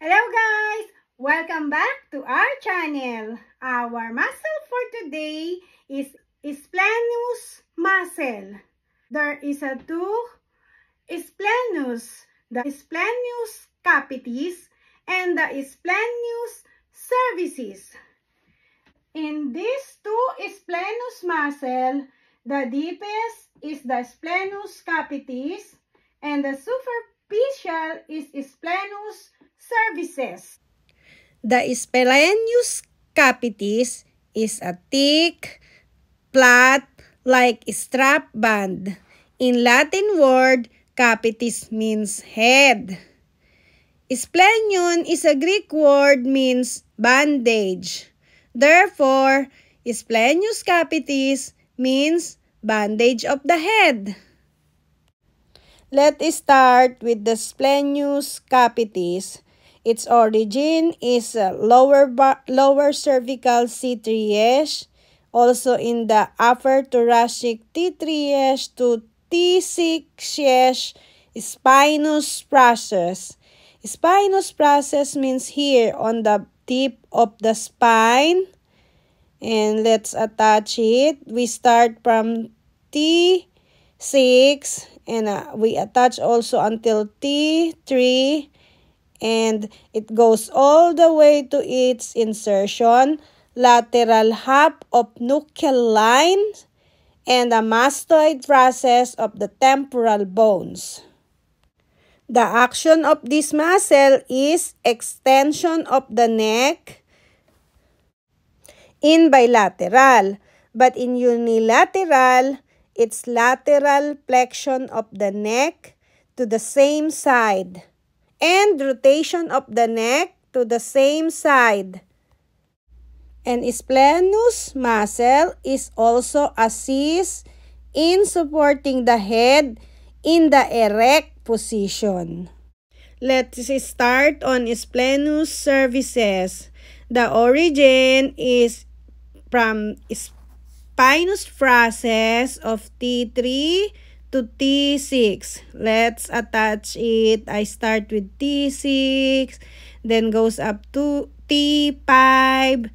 Hello guys! Welcome back to our channel. Our muscle for today is splenius muscle. There is a two splenus, the splenius capitis and the splenius cervicis. In these two splenus muscle, the deepest is the splenus capitis and the superficial is splenus cervicis. The splenius capitis is a thick, flat, like strap band. In Latin word, capitis means head. Splenion is a Greek word means bandage. Therefore, splenius capitis means bandage of the head. Let's start with the splenius capitis. Its origin is lower cervical C3-ish, also in the upper thoracic T3-ish to T6-ish spinous process. Spinous process means here on the tip of the spine. And let's attach it. We start from T6 and we attach also until T3. And it goes all the way to its insertion, lateral half of nuchal line, and the mastoid process of the temporal bones. The action of this muscle is extension of the neck in bilateral, but in unilateral, it's lateral flexion of the neck to the same side and rotation of the neck to the same side. And splenius muscle is also assist in supporting the head in the erect position. Let's start on splenus cervicis. The origin is from spinous process of T3 to T6. Let's attach it. I start with T6, then goes up to T5,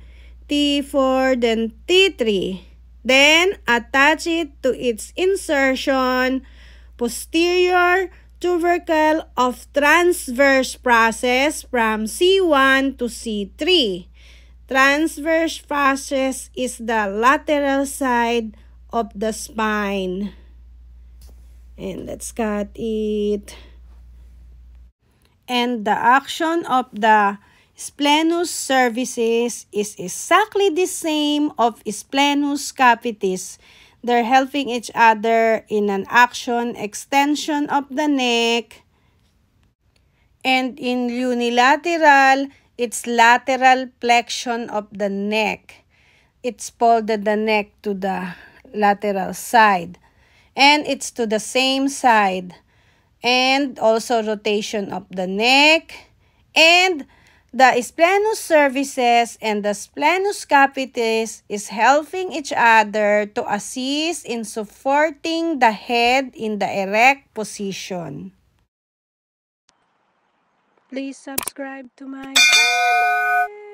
T4, then T3. Then attach it to its insertion, posterior tubercle of transverse process from C1 to C3. Transverse process is the lateral side of the spine. And let's cut it. And the action of the splenus cervicis is exactly the same of splenus capitis. They're helping each other in an action extension of the neck. And in unilateral, it's lateral flexion of the neck. It's folded the neck to the lateral side. And it's to the same side. And also rotation of the neck. And the splenus cervicis and the splenus capitis is helping each other to assist in supporting the head in the erect position. Please subscribe to my channel.